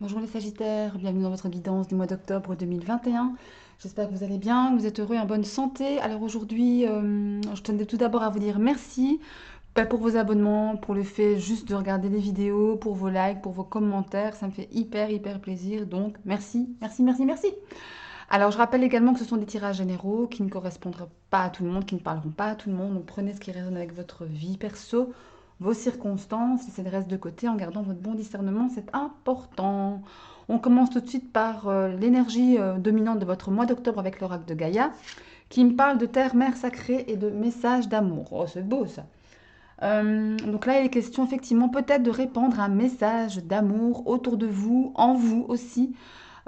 Bonjour les Sagittaires, bienvenue dans votre guidance du mois d'octobre 2021. J'espère que vous allez bien, que vous êtes heureux et en bonne santé. Alors aujourd'hui, je tenais tout d'abord à vous dire merci pour vos abonnements, pour le fait juste de regarder les vidéos, pour vos likes, pour vos commentaires. Ça me fait hyper plaisir. Donc merci. Alors je rappelle également que ce sont des tirages généraux qui ne correspondront pas à tout le monde, qui ne parleront pas à tout le monde. Donc prenez ce qui résonne avec votre vie perso, vos circonstances, laissez le reste de côté en gardant votre bon discernement, c'est important. On commence tout de suite par l'énergie dominante de votre mois d'octobre avec l'oracle de Gaïa, qui me parle de terre, mère sacrée et de messages d'amour. Oh, c'est beau ça. Donc là, il est question effectivement peut-être de répandre un message d'amour autour de vous, en vous aussi.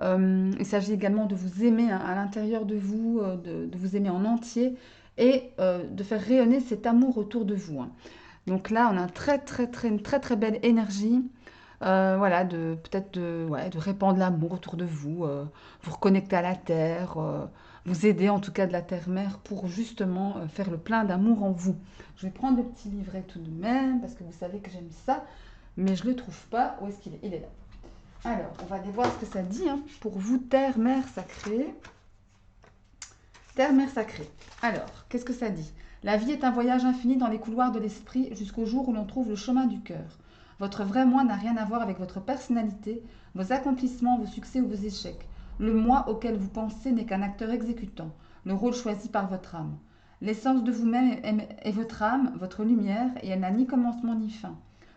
Il s'agit également de vous aimer hein, à l'intérieur de vous, de vous aimer en entier et de faire rayonner cet amour autour de vous, hein. Donc là, on a une très belle énergie. Voilà, de peut-être ouais, de répandre l'amour autour de vous, vous reconnecter à la terre, vous aider en tout cas de la terre-mère pour justement faire le plein d'amour en vous. Je vais prendre le petit livret tout de même parce que vous savez que j'aime ça, mais je ne le trouve pas. Où est-ce qu'il est? Il est là. Alors, on va aller voir ce que ça dit hein, pour vous, terre, mère sacrée. Terre, mère sacrée. Alors, qu'est-ce que ça dit? La vie est un voyage infini dans les couloirs de l'esprit jusqu'au jour où l'on trouve le chemin du cœur. Votre vrai moi n'a rien à voir avec votre personnalité, vos accomplissements, vos succès ou vos échecs. Le moi auquel vous pensez n'est qu'un acteur exécutant, le rôle choisi par votre âme. L'essence de vous-même est votre âme, votre lumière, et elle n'a ni commencement ni fin.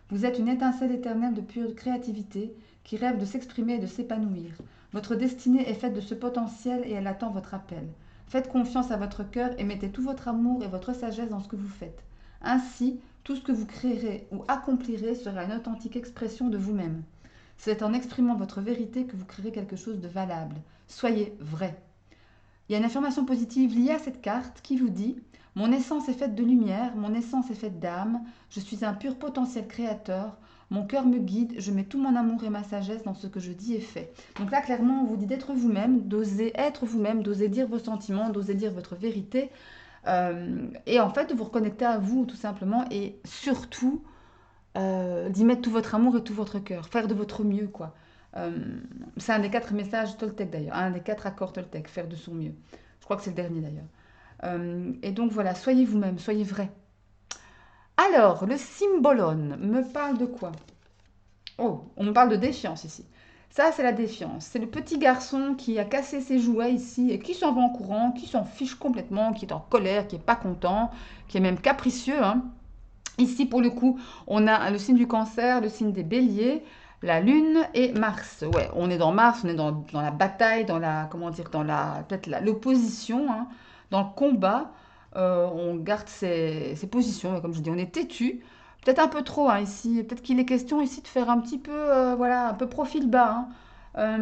Vous êtes une étincelle éternelle de pure créativité qui rêve de s'exprimer et de s'épanouir. Votre destinée est faite de ce potentiel et elle attend votre appel. Faites confiance à votre cœur et mettez tout votre amour et votre sagesse dans ce que vous faites. Ainsi, tout ce que vous créerez ou accomplirez sera une authentique expression de vous-même. C'est en exprimant votre vérité que vous créerez quelque chose de valable. Soyez vrai. Il y a une affirmation positive liée à cette carte qui vous dit: mon essence est faite de lumière, mon essence est faite d'âme, je suis un pur potentiel créateur, mon cœur me guide, je mets tout mon amour et ma sagesse dans ce que je dis et fais. Donc là, clairement, on vous dit d'être vous-même, d'oser être vous-même, d'oser dire vos sentiments, d'oser dire votre vérité, et en fait de vous reconnecter à vous tout simplement, et surtout d'y mettre tout votre amour et tout votre cœur, faire de votre mieux, quoi. Euh, c'est un des 4 messages Toltec d'ailleurs, un des 4 accords Toltec, faire de son mieux. Je crois que c'est le dernier d'ailleurs. Et donc voilà, soyez vous-même, soyez vrai. Alors, le symbolone me parle de quoi? Oh, on me parle de défiance ici. Ça, c'est la défiance. C'est le petit garçon qui a cassé ses jouets ici et qui s'en va en courant, qui s'en fiche complètement, qui est en colère, qui est pas content, qui est même capricieux, hein. Ici, pour le coup, on a le signe du cancer, le signe des béliers, la lune et Mars. Ouais, on est dans Mars, on est dans la bataille, dans la, comment dire, dans la, peut-être l'opposition, hein, dans le combat. On garde ses positions, comme je dis, on est têtu. Peut-être un peu trop hein, ici. Peut-être qu'il est question ici de faire un petit peu, voilà, un peu profil bas, hein.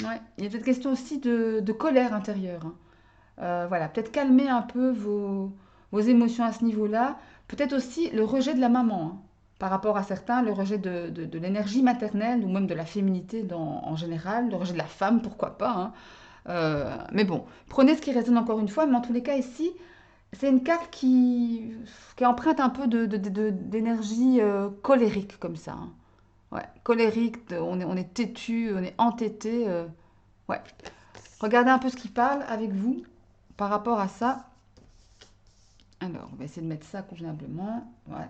Ouais. Il est peut-être question aussi de colère intérieure, hein. Voilà, peut-être calmer un peu vos émotions à ce niveau-là. Peut-être aussi le rejet de la maman, hein. Par rapport à certains, le rejet de l'énergie maternelle ou même de la féminité en général, le rejet de la femme, pourquoi pas, hein. Mais bon, prenez ce qui résonne encore une fois, mais en tous les cas ici, c'est une carte qui emprunte un peu d'énergie colérique comme ça, hein. Ouais, colérique, on est têtu, on est entêté. Ouais, regardez un peu ce qui parle avec vous par rapport à ça. Alors, on va essayer de mettre ça convenablement. Ouais.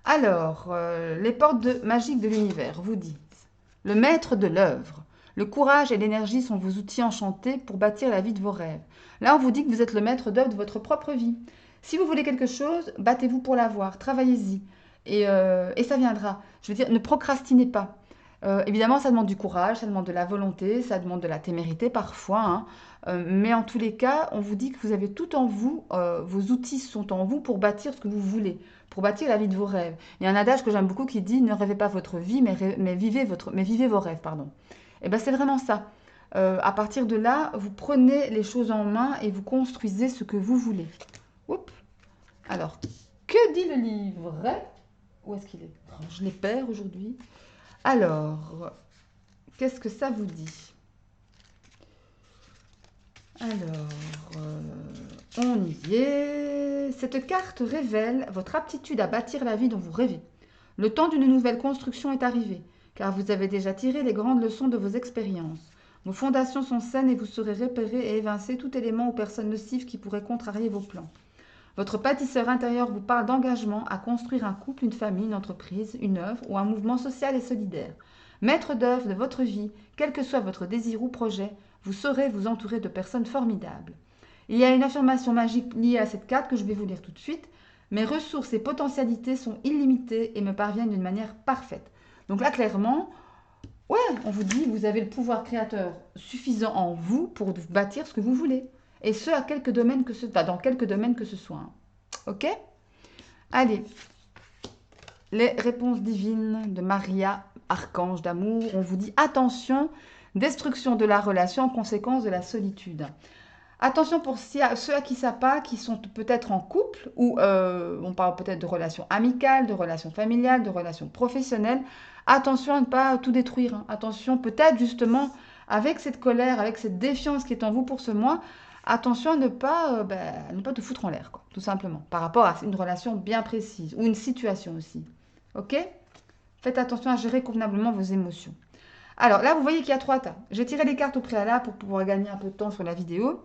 Alors, les portes magiques de l'univers vous dites: le maître de l'œuvre. Le courage et l'énergie sont vos outils enchantés pour bâtir la vie de vos rêves. Là, on vous dit que vous êtes le maître d'œuvre de votre propre vie. Si vous voulez quelque chose, battez-vous pour l'avoir, travaillez-y. Et ça viendra. Je veux dire, ne procrastinez pas. Évidemment, ça demande du courage, ça demande de la volonté, ça demande de la témérité parfois, hein. Mais en tous les cas, on vous dit que vous avez tout en vous, vos outils sont en vous pour bâtir ce que vous voulez, pour bâtir la vie de vos rêves. Il y a un adage que j'aime beaucoup qui dit: ne rêvez pas votre vie, mais vivez vos rêves, pardon. Et ben c'est vraiment ça. À partir de là, vous prenez les choses en main et vous construisez ce que vous voulez. Oups. Alors, que dit le livret? Où est-ce qu'il est? Oh, je les perds aujourd'hui. Alors, qu'est-ce que ça vous dit? Alors, on y est. Cette carte révèle votre aptitude à bâtir la vie dont vous rêvez. Le temps d'une nouvelle construction est arrivé. car vous avez déjà tiré les grandes leçons de vos expériences. Vos fondations sont saines et vous saurez repérer et évincer tout élément ou personne nocive qui pourrait contrarier vos plans. Votre bâtisseur intérieur vous parle d'engagement à construire un couple, une famille, une entreprise, une œuvre ou un mouvement social et solidaire. Maître d'œuvre de votre vie, quel que soit votre désir ou projet, vous saurez vous entourer de personnes formidables. Il y a une affirmation magique liée à cette carte que je vais vous lire tout de suite. Mes ressources et potentialités sont illimitées et me parviennent d'une manière parfaite. Donc là, clairement, ouais, on vous dit, vous avez le pouvoir créateur suffisant en vous pour bâtir ce que vous voulez. Et ce, à quelques domaines que ce, enfin, dans quelques domaines que ce soit. Hein. Ok? Allez, les réponses divines de Maria, archange d'amour. On vous dit attention, destruction de la relation en conséquence de la solitude. Attention pour ceux à qui ça pas, qui sont peut-être en couple, ou on parle peut-être de relations amicales, de relations familiales, de relations professionnelles. Attention à ne pas tout détruire. Hein. Attention peut-être justement avec cette colère, avec cette défiance qui est en vous pour ce mois, attention à ne pas te foutre en l'air, quoi, tout simplement, par rapport à une relation bien précise, ou une situation aussi. Ok? Faites attention à gérer convenablement vos émotions. Alors là, vous voyez qu'il y a 3 tas. J'ai tiré les cartes au préalable pour pouvoir gagner un peu de temps sur la vidéo.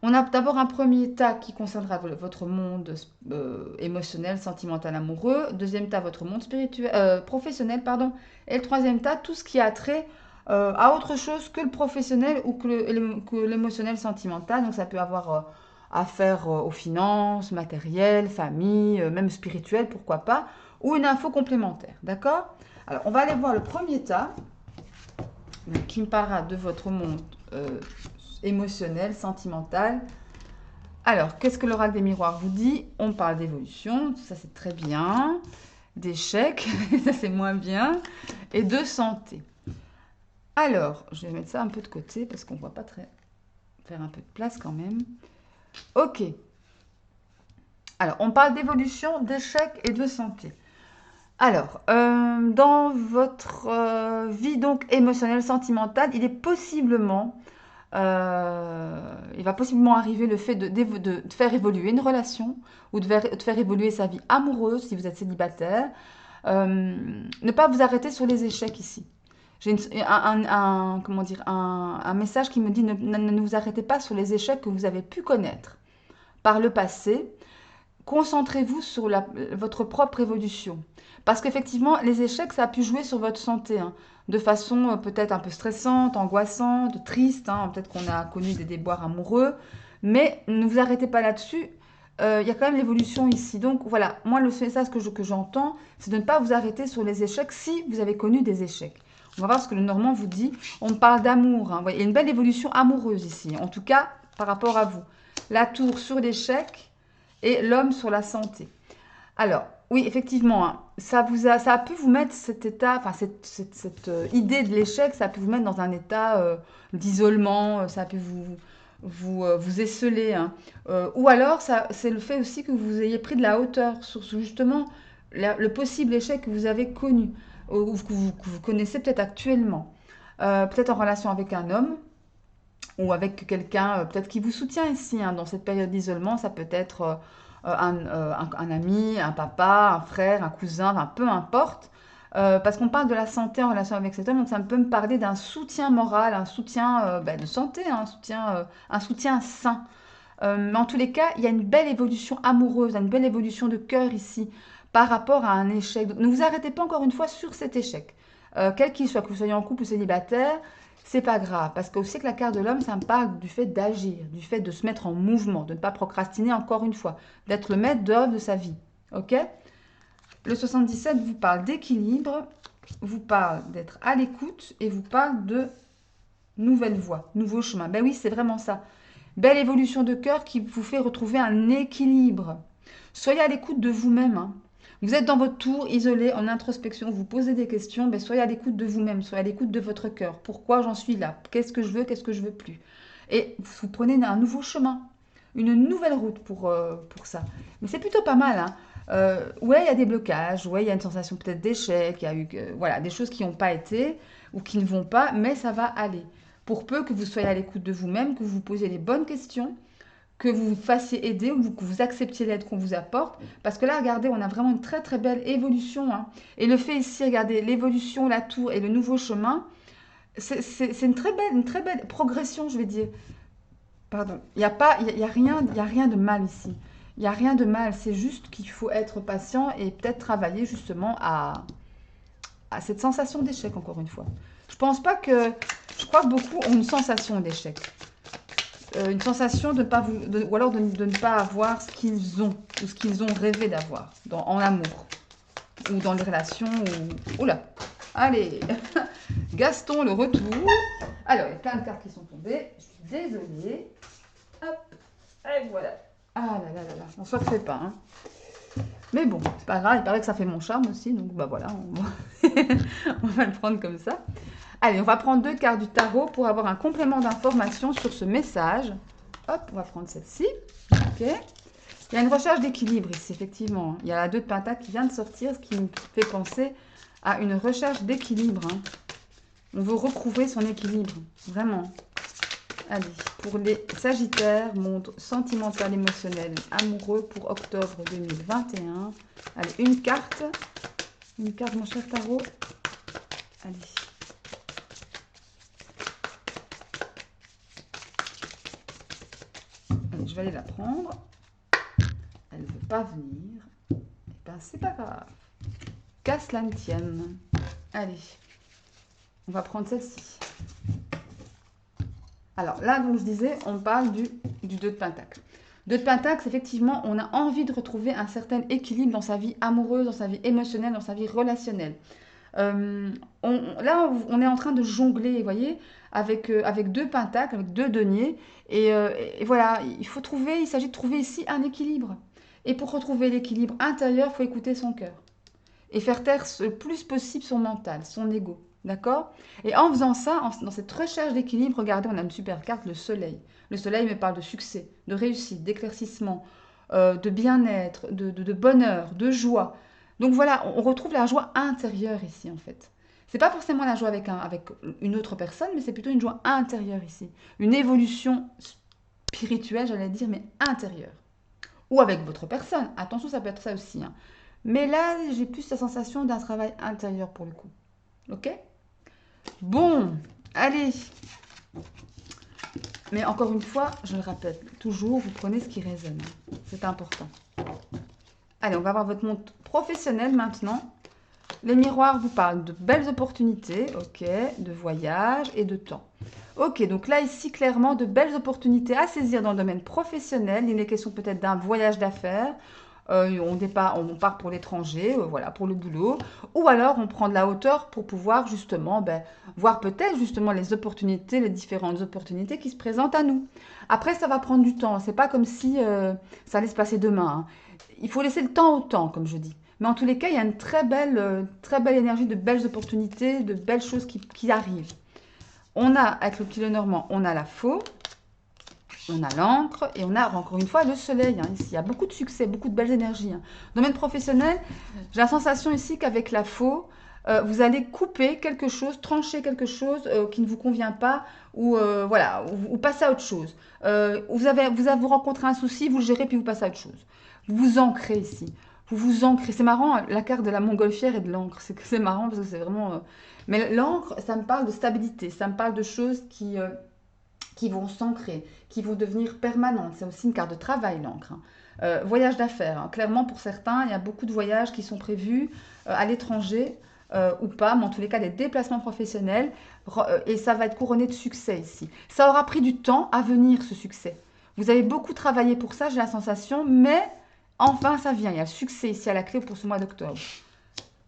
On a d'abord un premier tas qui concernera votre monde émotionnel, sentimental, amoureux. Deuxième tas, votre monde spirituel, professionnel, pardon. Et le troisième tas, tout ce qui a trait à autre chose que le professionnel ou que l'émotionnel sentimental. Donc ça peut avoir affaire aux finances, matériel, famille, même spirituel, pourquoi pas, ou une info complémentaire. D'accord? Alors on va aller voir le premier tas qui me parlera de votre monde émotionnel, sentimental. Alors, qu'est-ce que l'oracle des miroirs vous dit? On parle d'évolution, ça c'est très bien, d'échec, ça c'est moins bien, et de santé. Alors, je vais mettre ça un peu de côté parce qu'on ne voit pas très... faire un peu de place quand même. Ok. Alors, on parle d'évolution, d'échec et de santé. Alors, dans votre vie donc émotionnelle, sentimentale, il va possiblement arriver le fait de faire évoluer une relation ou de faire évoluer sa vie amoureuse si vous êtes célibataire. Ne pas vous arrêter sur les échecs ici. J'ai comment dire, un message qui me dit ne vous arrêtez pas sur les échecs que vous avez pu connaître par le passé. Concentrez-vous sur votre propre évolution. Parce qu'effectivement, les échecs, ça a pu jouer sur votre santé, hein, de façon peut-être un peu stressante, angoissante, triste. Hein, peut-être qu'on a connu des déboires amoureux. Mais ne vous arrêtez pas là-dessus. Il y a quand même l'évolution ici. Donc voilà, moi le message que j'entends, c'est de ne pas vous arrêter sur les échecs si vous avez connu des échecs. On va voir ce que le Normand vous dit. On parle d'amour. Hein. Il y a une belle évolution amoureuse ici, en tout cas par rapport à vous. La tour sur l'échec et l'homme sur la santé. Alors, oui, effectivement, hein, ça a pu vous mettre cet état, enfin cette idée de l'échec, ça a pu vous mettre dans un état d'isolement, ça a pu vous esseler. Hein. Ou alors, c'est le fait aussi que vous ayez pris de la hauteur sur justement le possible échec que vous avez connu, ou que vous connaissez peut-être actuellement. Peut-être en relation avec un homme, ou avec quelqu'un peut-être qui vous soutient ici, hein, dans cette période d'isolement. Ça peut être un ami, un papa, un frère, un cousin, enfin, peu importe. Parce qu'on parle de la santé en relation avec cet homme, donc ça peut me parler d'un soutien moral, un soutien de santé, hein, un soutien sain. Mais en tous les cas, il y a une belle évolution amoureuse, une belle évolution de cœur ici par rapport à un échec. Donc, ne vous arrêtez pas encore une fois sur cet échec. Quel qu'il soit, que vous soyez en couple ou célibataire, c'est pas grave. Parce que aussi que la carte de l'homme, ça me parle du fait d'agir, du fait de se mettre en mouvement, de ne pas procrastiner encore une fois, d'être le maître d'œuvre de sa vie. Ok? Le 77 vous parle d'équilibre, vous parle d'être à l'écoute et vous parle de nouvelles voies, nouveaux chemins. Ben oui, c'est vraiment ça. Belle évolution de cœur qui vous fait retrouver un équilibre. Soyez à l'écoute de vous-même. Hein. Vous êtes dans votre tour, isolé, en introspection, vous posez des questions, ben soyez à l'écoute de vous-même, soyez à l'écoute de votre cœur. Pourquoi j'en suis là? Qu'est-ce que je veux plus? Et vous prenez un nouveau chemin, une nouvelle route pour ça. Mais c'est plutôt pas mal. Hein. Ouais, il y a des blocages, ouais, il y a une sensation peut-être d'échec, il y a eu voilà, des choses qui n'ont pas été ou qui ne vont pas, mais ça va aller. Pour peu que vous soyez à l'écoute de vous-même, que vous vous posiez les bonnes questions, que vous vous fassiez aider ou que vous acceptiez l'aide qu'on vous apporte. Parce que là, regardez, on a vraiment une très très belle évolution, hein. Et le fait ici, regardez, l'évolution, la tour et le nouveau chemin, c'est une très belle progression, je vais dire. Pardon. Il n'y a pas, il y a rien de mal ici. Il n'y a rien de mal. C'est juste qu'il faut être patient et peut-être travailler justement à cette sensation d'échec, encore une fois. Je pense pas que... Je crois que beaucoup ont une sensation d'échec. Une sensation de pas ou alors de ne pas avoir ce qu'ils ont ou ce qu'ils ont rêvé d'avoir en amour ou dans les relations. Oula, allez, Gaston, le retour. Alors, il y a plein de cartes qui sont tombées. Je suis désolée. Hop, et voilà. Ah là là là là, on se refait pas, hein. Mais bon, c'est pas grave, il paraît que ça fait mon charme aussi, donc bah voilà, on va le prendre comme ça. Allez, on va prendre 2 cartes du tarot pour avoir un complément d'information sur ce message. Hop, on va prendre celle-ci. Ok. Il y a une recherche d'équilibre ici, effectivement. Il y a la 2 de Pentacle qui vient de sortir, ce qui me fait penser à une recherche d'équilibre, hein. On veut retrouver son équilibre, vraiment. Allez, pour les Sagittaires, monde sentimental, émotionnel, amoureux pour octobre 2021. Allez, une carte, mon cher tarot. Allez. Allez, je vais aller la prendre. Elle ne veut pas venir. Eh ben, c'est pas grave. Qu'à cela ne tienne. Allez, on va prendre celle-ci. Alors là, donc je disais, on parle du 2 de Pentacle. 2 de Pentacle, effectivement, on a envie de retrouver un certain équilibre dans sa vie amoureuse, dans sa vie émotionnelle, dans sa vie relationnelle. Là, on est en train de jongler, vous voyez, avec 2 pentacles, avec 2 deniers. Et voilà, il s'agit de trouver ici un équilibre. Et pour retrouver l'équilibre intérieur, il faut écouter son cœur. Et faire taire le plus possible son mental, son ego. D'accord? Et en faisant ça, dans cette recherche d'équilibre, regardez, on a une super carte, le soleil. Le soleil me parle de succès, de réussite, d'éclaircissement, de bien-être, de bonheur, de joie. Donc voilà, on retrouve la joie intérieure ici, en fait. C'est pas forcément la joie avec une autre personne, mais c'est plutôt une joie intérieure ici. Une évolution spirituelle, j'allais dire, mais intérieure. Ou avec votre personne. Attention, ça peut être ça aussi, hein. Mais là, j'ai plus la sensation d'un travail intérieur pour le coup. Ok? Bon, allez. Mais encore une fois, je le répète, toujours, vous prenez ce qui résonne. C'est important. Allez, on va voir votre monde professionnel maintenant. Les miroirs vous parlent de belles opportunités, ok, de voyage et de temps. Ok, donc là, ici, clairement, de belles opportunités à saisir dans le domaine professionnel. Il est question peut-être d'un voyage d'affaires. On part pour l'étranger, voilà, pour le boulot. Ou alors, on prend de la hauteur pour pouvoir justement voir peut-être justement les opportunités, les différentes opportunités qui se présentent à nous. Après, ça va prendre du temps. C'est pas comme si ça allait se passer demain, hein. Il faut laisser le temps au temps, comme je dis. Mais en tous les cas, il y a une très belle énergie, de belles opportunités, de belles choses qui arrivent. On a, avec le petit Lenormand, on a la faux, on a l'encre et on a encore une fois le soleil, hein, ici. Il y a beaucoup de succès, beaucoup de belles énergies, hein. Domaine professionnel, j'ai la sensation ici qu'avec la faux, vous allez couper quelque chose, trancher quelque chose qui ne vous convient pas voilà, ou passer à autre chose. Vous rencontré un souci, vous le gérez puis vous passez à autre chose. Vous vous ancrez ici. Vous vous ancrez. C'est marrant, la carte de la montgolfière et de l'encre. C'est marrant parce que c'est vraiment... Mais l'encre, ça me parle de stabilité. Ça me parle de choses qui vont s'ancrer, qui vont devenir permanentes. C'est aussi une carte de travail, l'encre, hein. Voyage d'affaires, hein. Clairement, pour certains, il y a beaucoup de voyages qui sont prévus à l'étranger ou pas, mais en tous les cas, des déplacements professionnels. Et ça va être couronné de succès ici. Ça aura pris du temps à venir, ce succès. Vous avez beaucoup travaillé pour ça, j'ai la sensation, mais enfin, ça vient. Il y a le succès ici à la clé pour ce mois d'octobre.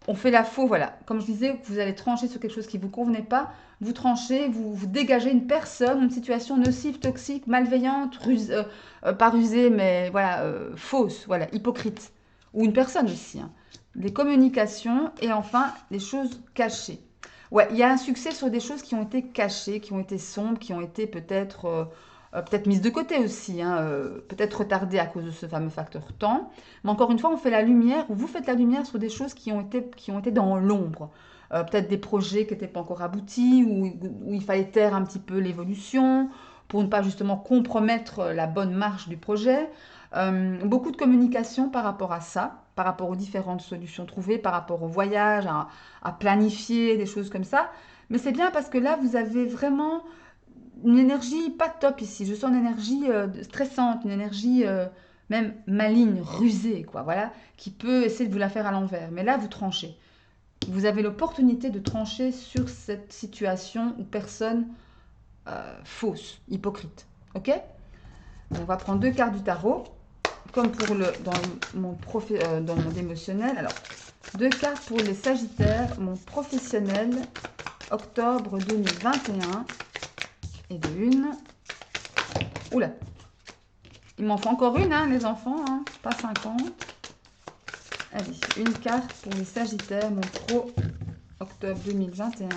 On fait la faux, voilà. Comme je disais, vous allez trancher sur quelque chose qui ne vous convenait pas. Vous tranchez, vous dégagez une personne, une situation nocive, toxique, malveillante, pas rusée, mais voilà, fausse, voilà, hypocrite. Ou une personne aussi, hein. Des communications et enfin, des choses cachées. Ouais, il y a un succès sur des choses qui ont été cachées, qui ont été sombres, qui ont été peut-être mises de côté aussi, hein, peut-être retardées à cause de ce fameux facteur temps. Mais encore une fois, on fait la lumière, ou vous faites la lumière sur des choses qui ont été dans l'ombre. Peut-être des projets qui n'étaient pas encore aboutis, où il fallait taire un petit peu l'évolution, pour ne pas justement compromettre la bonne marche du projet. Beaucoup de communication par rapport à ça, par rapport aux différentes solutions trouvées, par rapport au voyage, à planifier, des choses comme ça. Mais c'est bien parce que là, vous avez vraiment une énergie pas top ici. Je sens une énergie stressante, une énergie même maligne, rusée, quoi, voilà, qui peut essayer de vous la faire à l'envers. Mais là, vous tranchez. Vous avez l'opportunité de trancher sur cette situation où personne fausse, hypocrite. Ok? On va prendre deux cartes du tarot, comme pour dans mon émotionnel. Alors, deux cartes pour les Sagittaires, mon professionnel, octobre 2021. Et de une. Oula, il m'en faut encore une, hein, les enfants, hein, pas 50. Allez, une carte pour les Sagittaires, mon pro, octobre 2021.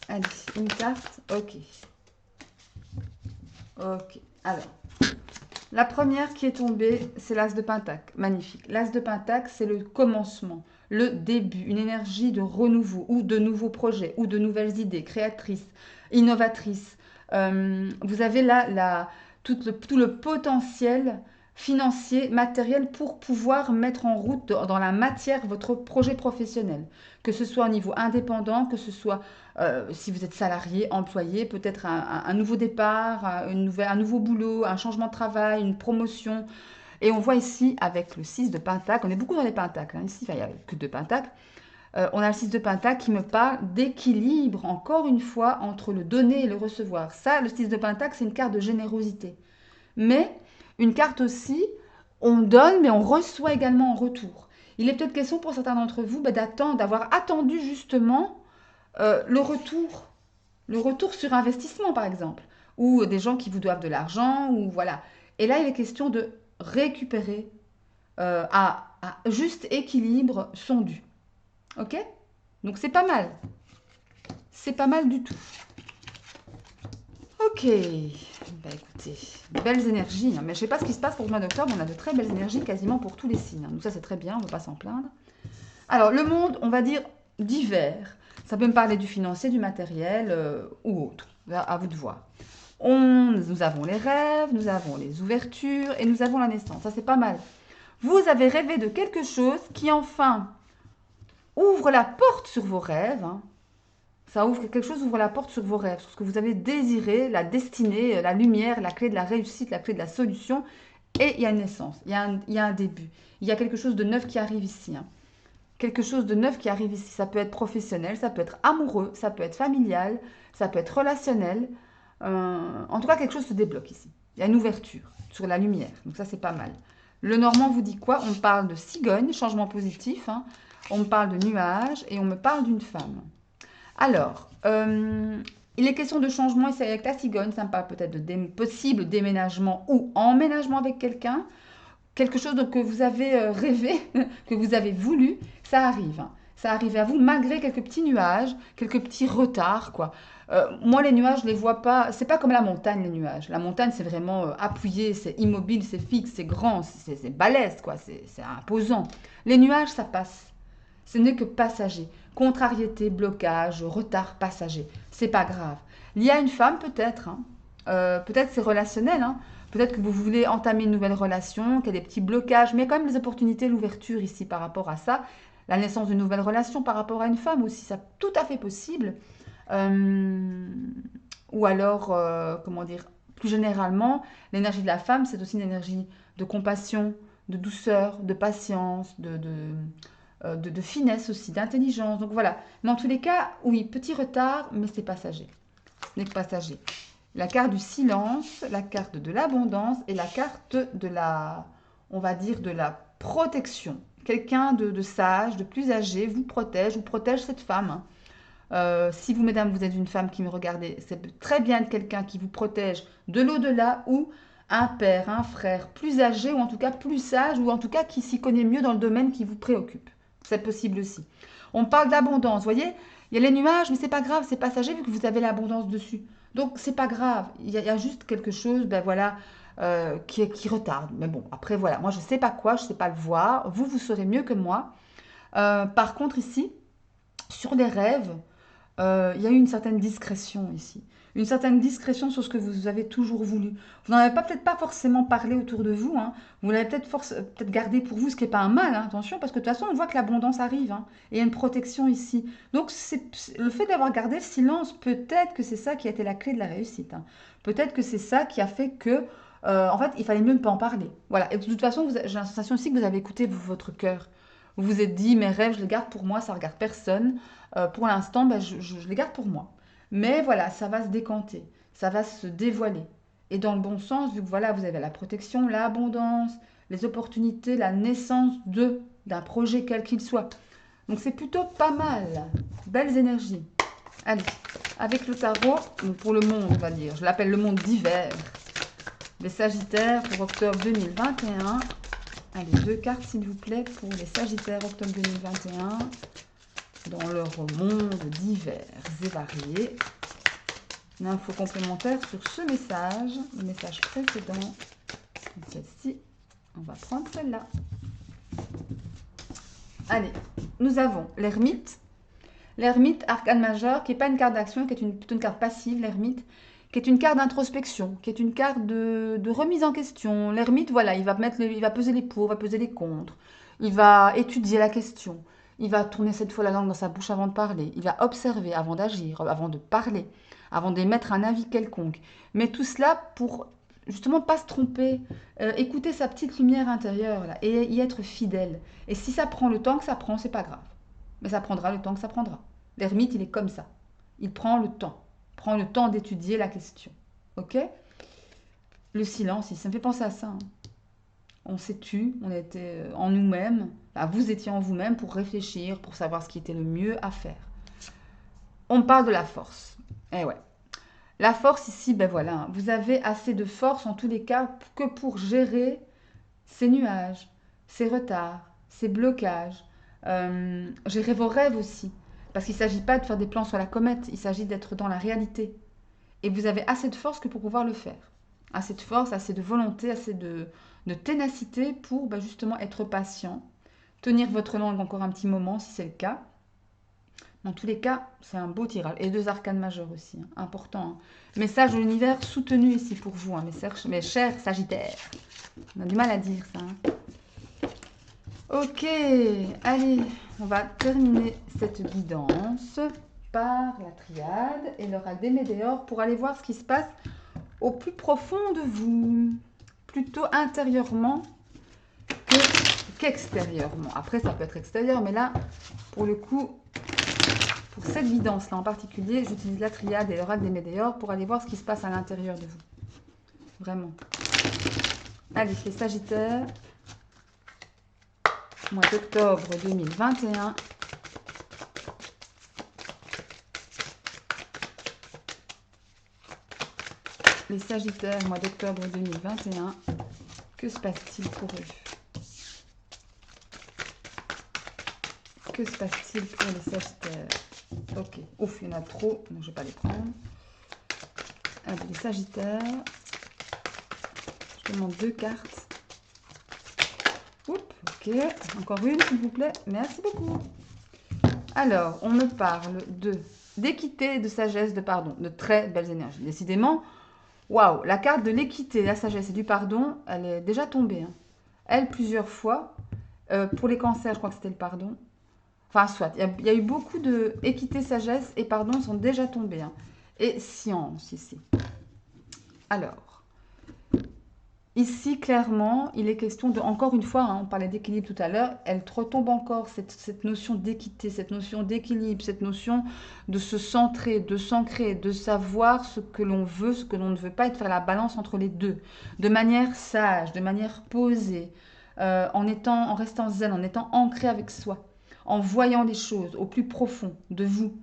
Allez, une carte, ok. Ok, alors, la première qui est tombée, c'est l'As de Pentacle, magnifique. L'As de Pentacle, c'est le commencement, le début, une énergie de renouveau, ou de nouveaux projets, ou de nouvelles idées créatrices, innovatrices. Vous avez là tout le potentiel financier, matériel pour pouvoir mettre en route dans la matière votre projet professionnel. Que ce soit au niveau indépendant, que ce soit si vous êtes salarié, employé, peut-être un nouveau départ, un nouveau boulot, un changement de travail, une promotion. Et on voit ici avec le 6 de Pentacle, on est beaucoup dans les Pentacles, hein, ici il n'y a que deux Pentacles, on a le 6 de Pentacle qui me parle d'équilibre, encore une fois, entre le donner et le recevoir. Ça, le 6 de Pentacle, c'est une carte de générosité. Mais une carte aussi, on donne, mais on reçoit également en retour. Il est peut-être question pour certains d'entre vous d'attendre, d'avoir attendu justement le retour sur investissement par exemple, ou des gens qui vous doivent de l'argent, ou voilà. Et là, il est question de récupérer à juste équilibre son dû. Ok? Donc c'est pas mal. C'est pas mal du tout. Ok. Bah écoutez, belles énergies, hein. Mais je sais pas ce qui se passe pour le mois d'octobre, on a de très belles énergies quasiment pour tous les signes, hein. Donc ça c'est très bien, on ne va pas s'en plaindre. Alors le monde, on va dire divers. Ça peut me parler du financier, du matériel ou autre. À vous de voir. Nous avons les rêves, nous avons les ouvertures et nous avons la naissance. Ça c'est pas mal. Vous avez rêvé de quelque chose qui enfin ouvre la porte sur vos rêves, hein. Ça ouvre quelque chose, ouvre la porte sur vos rêves, sur ce que vous avez désiré, la destinée, la lumière, la clé de la réussite, la clé de la solution. Et il y a une naissance, il y a un début. Il y a quelque chose de neuf qui arrive ici, hein. Quelque chose de neuf qui arrive ici. Ça peut être professionnel, ça peut être amoureux, ça peut être familial, ça peut être relationnel. En tout cas, quelque chose se débloque ici. Il y a une ouverture sur la lumière. Donc ça, c'est pas mal. Le Normand vous dit quoi? On me parle de cigogne, changement positif, hein. On me parle de nuages et on me parle d'une femme. Alors, il est question de changement ici avec la cigogne. Ça me parle peut-être de possible déménagement ou emménagement avec quelqu'un. Quelque chose que vous avez rêvé, que vous avez voulu, ça arrive, hein. Ça arrive à vous malgré quelques petits nuages, quelques petits retards, quoi. Moi, les nuages, je les vois pas. C'est pas comme la montagne, les nuages. La montagne, c'est vraiment appuyé, c'est immobile, c'est fixe, c'est grand, c'est balèze, quoi. C'est imposant. Les nuages, ça passe. Ce n'est que passager. Contrariété, blocage, retard passager. C'est pas grave. Il y a une femme, peut-être, hein. Peut-être c'est relationnel, hein. Peut-être que vous voulez entamer une nouvelle relation, qu'il y a des petits blocages, mais il y a quand même les opportunités, l'ouverture ici par rapport à ça. La naissance d'une nouvelle relation par rapport à une femme aussi, c'est tout à fait possible. Euh, ou alors, comment dire, plus généralement, l'énergie de la femme, c'est aussi une énergie de compassion, de douceur, de patience, de finesse aussi, d'intelligence. Donc voilà. Mais en tous les cas, oui, petit retard, mais c'est passager. Ce n'est que passager. La carte du silence, la carte de l'abondance et la carte de la, on va dire, de la protection. Quelqu'un de sage, de plus âgé vous protège cette femme, hein. Si vous, mesdames, vous êtes une femme qui me regardez, c'est très bien de quelqu'un qui vous protège de l'au-delà ou un père, un frère plus âgé ou en tout cas plus sage ou en tout cas qui s'y connaît mieux dans le domaine qui vous préoccupe. C'est possible aussi. On parle d'abondance, vous voyez, il y a les nuages, mais c'est pas grave, c'est passager vu que vous avez l'abondance dessus. Donc c'est pas grave, il y a juste quelque chose, ben voilà, qui retarde. Mais bon, après voilà, moi je sais pas quoi, je sais pas le voir. Vous saurez mieux que moi. Par contre ici, sur les rêves, Il y a eu une certaine discrétion ici. Une certaine discrétion sur ce que vous avez toujours voulu. Vous n'en avez peut-être pas forcément parlé autour de vous, hein. Vous l'avez peut-être gardé pour vous, ce qui n'est pas un mal, hein, attention, parce que de toute façon, on voit que l'abondance arrive, hein, et il y a une protection ici. Donc, le fait d'avoir gardé le silence, peut-être que c'est ça qui a été la clé de la réussite, hein. Peut-être que c'est ça qui a fait que, en fait, il fallait mieux ne pas en parler. Voilà. Et de toute façon, j'ai la sensation aussi que vous avez écouté votre cœur. Vous vous êtes dit, mes rêves, je les garde pour moi, ça ne regarde personne. Pour l'instant, ben, je les garde pour moi. Mais voilà, ça va se décanter, ça va se dévoiler. Et dans le bon sens, vu que voilà, vous avez la protection, l'abondance, les opportunités, la naissance d'un projet quel qu'il soit. Donc c'est plutôt pas mal. Belles énergies. Allez, avec le tarot, donc pour le monde, on va dire, je l'appelle le monde d'hiver. Les Sagittaires pour octobre 2021. Allez, 2 cartes s'il vous plaît pour les Sagittaires octobre 2021 dans leur monde divers et variés. Une info complémentaire sur ce message, le message précédent. Celle-ci, on va prendre celle-là. Allez, nous avons l'ermite. L'ermite, arcane majeur, qui n'est pas une carte d'action, qui est plutôt une carte passive, l'ermite, qui est une carte d'introspection, qui est une carte de remise en question. L'ermite, voilà, il va peser les pour, il va peser les contre, il va étudier la question, il va tourner cette fois la langue dans sa bouche avant de parler, il va observer avant d'agir, avant de parler, avant d'émettre un avis quelconque. Mais tout cela pour justement pas se tromper, écouter sa petite lumière intérieure là, et y être fidèle. Et si ça prend le temps que ça prend, c'est pas grave. Mais ça prendra le temps que ça prendra. L'ermite, il est comme ça. Il prend le temps d'étudier la question. Ok? Le silence, ça me fait penser à ça, hein. On s'est tu, on était en nous-mêmes, enfin, vous étiez en vous-même pour réfléchir, pour savoir ce qui était le mieux à faire. On parle de la force. Eh ouais. La force ici, ben voilà, vous avez assez de force en tous les cas que pour gérer ces nuages, ces retards, ces blocages, gérer vos rêves aussi. Parce qu'il ne s'agit pas de faire des plans sur la comète, il s'agit d'être dans la réalité. Et vous avez assez de force que pour pouvoir le faire. Assez de force, assez de volonté, assez de ténacité pour justement être patient, tenir votre langue encore un petit moment si c'est le cas. Dans tous les cas, c'est un beau tirage. Et 2 arcanes majeurs aussi, hein, important, hein. Message de l'univers soutenu ici pour vous, hein, mes chers Sagittaires. On a du mal à dire ça, hein. Ok, allez, on va terminer cette guidance par la triade et l'oracle des Médéors pour aller voir ce qui se passe au plus profond de vous, plutôt intérieurement qu'extérieurement. Après, ça peut être extérieur, mais là, pour le coup, pour cette guidance-là en particulier, j'utilise la triade et l'oracle des Médéors pour aller voir ce qui se passe à l'intérieur de vous. Vraiment. Allez, les Sagittaires, mois d'octobre 2021. Les Sagittaires, mois d'octobre 2021. Que se passe-t-il pour eux? Que se passe-t-il pour les Sagittaires? Ok. Ouf, il y en a trop, donc je ne vais pas les prendre. Allez, les Sagittaires. Je demande 2 cartes. Oups, ok. Encore une, s'il vous plaît. Merci beaucoup. Alors, on me parle d'équité, de sagesse, de pardon. De très belles énergies. Décidément, waouh, la carte de l'équité, la sagesse et du pardon, elle est déjà tombée, hein. Elle, plusieurs fois. Pour les cancers, je crois que c'était le pardon. Enfin, soit. Il y a eu beaucoup de équité, sagesse et pardon sont déjà tombés, hein. Et science, ici. Alors, ici, clairement, il est question de, encore une fois, hein, on parlait d'équilibre tout à l'heure, elle retombe encore, cette notion d'équité, cette notion d'équilibre, cette notion de se centrer, de s'ancrer, de savoir ce que l'on veut, ce que l'on ne veut pas, et de faire la balance entre les deux, de manière sage, de manière posée, en restant zen, en étant ancré avec soi, en voyant les choses au plus profond de vous.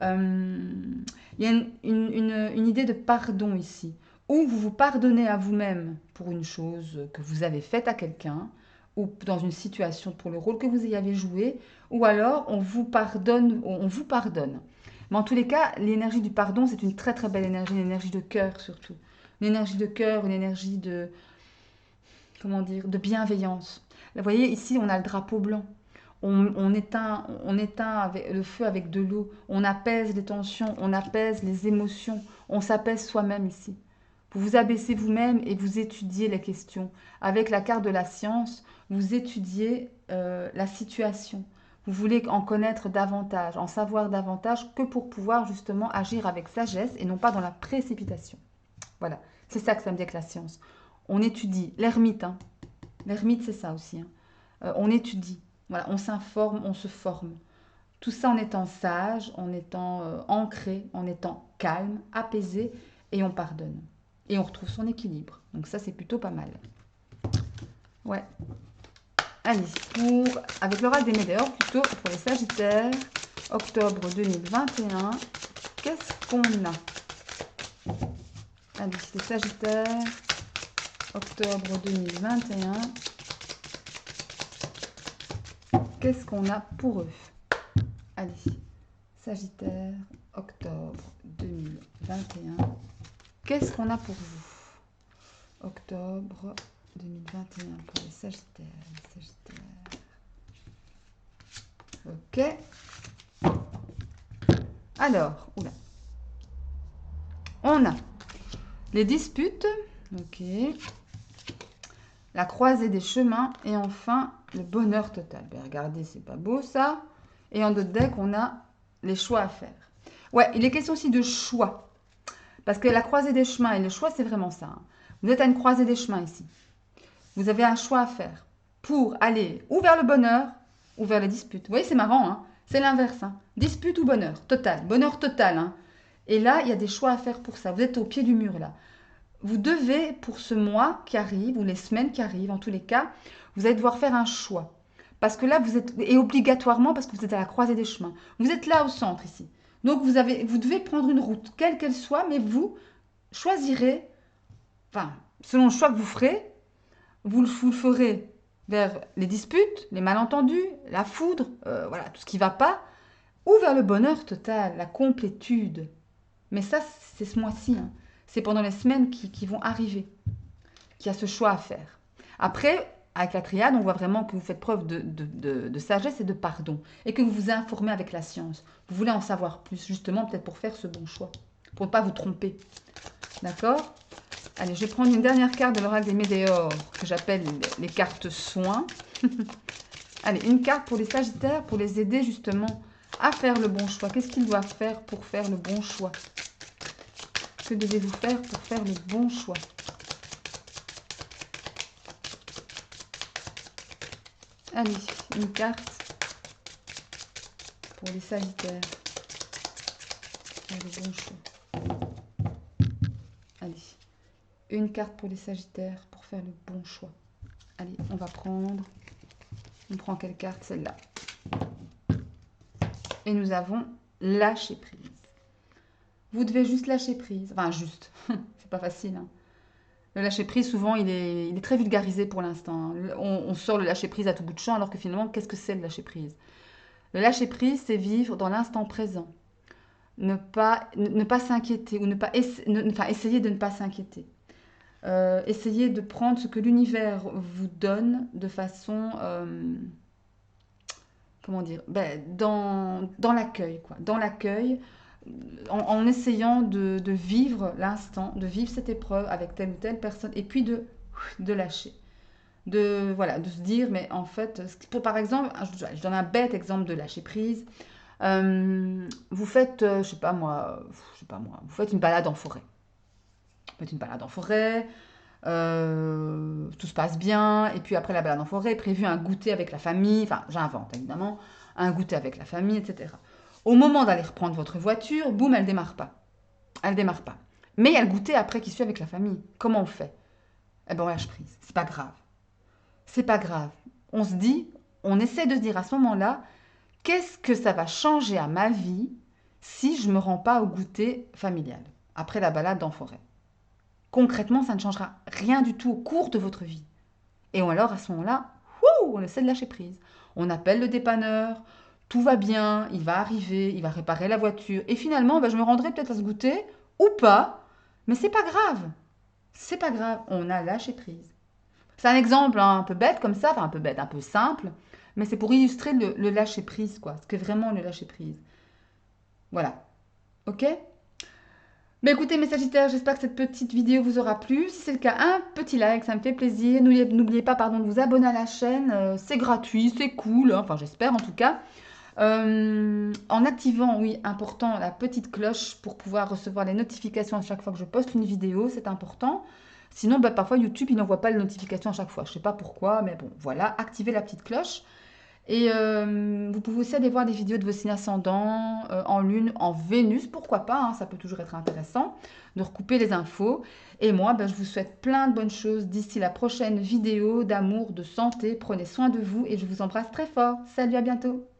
Il y a une idée de pardon ici, où vous vous pardonnez à vous-même pour une chose que vous avez faite à quelqu'un, ou dans une situation pour le rôle que vous y avez joué, ou alors on vous pardonne, on vous pardonne. Mais en tous les cas, l'énergie du pardon, c'est une très très belle énergie, une énergie de cœur surtout. Une énergie de cœur, une énergie de, comment dire, de bienveillance. Là, vous voyez, ici, on a le drapeau blanc. On éteint le feu avec de l'eau, on apaise les tensions, on apaise les émotions, on s'apaise soi-même ici. Vous vous abaissez vous-même et vous étudiez les questions. Avec la carte de la science, vous étudiez la situation. Vous voulez en connaître davantage, en savoir davantage que pour pouvoir justement agir avec sagesse et non pas dans la précipitation. Voilà, c'est ça que ça me dit avec la science. On étudie. L'ermite, hein. L'ermite, c'est ça aussi, hein. On étudie. Voilà, on s'informe, on se forme. Tout ça en étant sage, en étant ancré, en étant calme, apaisé, et on pardonne. Et on retrouve son équilibre. Donc ça, c'est plutôt pas mal. Ouais. Allez, avec l'oracle des Météores, plutôt pour les Sagittaires, octobre 2021, qu'est-ce qu'on a? Allez, les Sagittaires, octobre 2021, qu'est-ce qu'on a pour eux? Allez, Sagittaire, octobre 2021, qu'est-ce qu'on a pour vous? Octobre 2021 pour les Sagittaires. Ok. Alors, oula. On a les disputes, ok. La croisée des chemins et enfin le bonheur total. Ben, regardez, c'est pas beau ça. Et en d'autres decks, on a les choix à faire. Ouais, il est question aussi de choix. Parce que la croisée des chemins et le choix, c'est vraiment ça, hein. Vous êtes à une croisée des chemins ici. Vous avez un choix à faire pour aller ou vers le bonheur ou vers les disputes. Vous voyez, c'est marrant, hein. C'est l'inverse, hein. Dispute ou bonheur total. Bonheur total, hein. Et là, il y a des choix à faire pour ça. Vous êtes au pied du mur, là. Vous devez, pour ce mois qui arrive, ou les semaines qui arrivent, en tous les cas, vous allez devoir faire un choix. Parce que là, vous êtes, et obligatoirement, parce que vous êtes à la croisée des chemins. Vous êtes là au centre, ici. Donc, vous devez prendre une route, quelle qu'elle soit, mais vous choisirez, enfin, selon le choix que vous ferez, vous le ferez vers les disputes, les malentendus, la foudre, voilà, tout ce qui ne va pas, ou vers le bonheur total, la complétude. Mais ça, c'est ce mois-ci, hein. C'est pendant les semaines qui vont arriver qu'il y a ce choix à faire. Après, avec la triade, on voit vraiment que vous faites preuve de sagesse et de pardon, et que vous vous informez avec la science. Vous voulez en savoir plus, justement, peut-être pour faire ce bon choix, pour ne pas vous tromper. D'accord? Allez, je vais prendre une dernière carte de l'oracle des Météores, que j'appelle les cartes soins. Allez, une carte pour les Sagittaires, pour les aider justement à faire le bon choix. Qu'est-ce qu'ils doivent faire pour faire le bon choix? Que devez-vous faire pour faire le bon choix? Allez, une carte pour les Sagittaires. Faire le bon choix. Allez, une carte pour les Sagittaires pour faire le bon choix. Allez, on va prendre... On prend quelle carte? Celle-là. Et nous avons lâcher prise. Vous devez juste lâcher prise. Enfin, juste. C'est pas facile, hein. Le lâcher-prise, souvent, il est très vulgarisé pour l'instant, hein. On sort le lâcher-prise à tout bout de champ, alors que finalement, qu'est-ce que c'est le lâcher-prise? Le lâcher-prise, c'est vivre dans l'instant présent. Ne pas s'inquiéter, ou enfin, essayer de ne pas s'inquiéter. Essayer de prendre ce que l'univers vous donne de façon... comment dire? Ben, dans l'accueil, quoi. Dans l'accueil, en essayant de vivre l'instant, de vivre cette épreuve avec telle ou telle personne, et puis de lâcher. Voilà, de se dire, mais en fait, par exemple, je donne un bête exemple de lâcher prise. Vous faites, je sais pas moi, vous faites une balade en forêt. Vous faites une balade en forêt, tout se passe bien, et puis après la balade en forêt, est prévu un goûter avec la famille, enfin j'invente évidemment, un goûter avec la famille, etc. Au moment d'aller reprendre votre voiture, boum, elle démarre pas. Elle démarre pas. Mais il y a le goûter après qui suit avec la famille. Comment on fait? Eh ben on lâche prise. C'est pas grave. C'est pas grave. On se dit, on essaie de se dire à ce moment-là, qu'est-ce que ça va changer à ma vie si je me rends pas au goûter familial après la balade en forêt? Concrètement, ça ne changera rien du tout au cours de votre vie. Et alors, à ce moment-là, on essaie de lâcher prise. On appelle le dépanneur, tout va bien, il va arriver, il va réparer la voiture. Et finalement, je me rendrai peut-être à ce goûter, ou pas, mais c'est pas grave. C'est pas grave, on a lâché prise. C'est un exemple, hein, un peu bête comme ça, enfin un peu bête, un peu simple, Mais c'est pour illustrer le lâcher-prise, quoi. Ce que vraiment le lâcher-prise. Voilà. Ok? Mais écoutez, mes Sagittaires, j'espère que cette petite vidéo vous aura plu. Si c'est le cas, un petit like, ça me fait plaisir. N'oubliez pas, pardon, de vous abonner à la chaîne. C'est gratuit, c'est cool. Hein. Enfin, j'espère en tout cas. En activant, oui, important, la petite cloche pour pouvoir recevoir les notifications à chaque fois que je poste une vidéo, c'est important. Sinon, bah, parfois YouTube, il n'envoie pas les notifications à chaque fois. Je ne sais pas pourquoi, mais bon, voilà, activez la petite cloche. Et vous pouvez aussi aller voir des vidéos de vos signes ascendants, en Lune, en Vénus, pourquoi pas, hein, ça peut toujours être intéressant de recouper les infos. Et moi, ben, je vous souhaite plein de bonnes choses d'ici la prochaine vidéo d'amour, de santé. Prenez soin de vous et je vous embrasse très fort. Salut, à bientôt!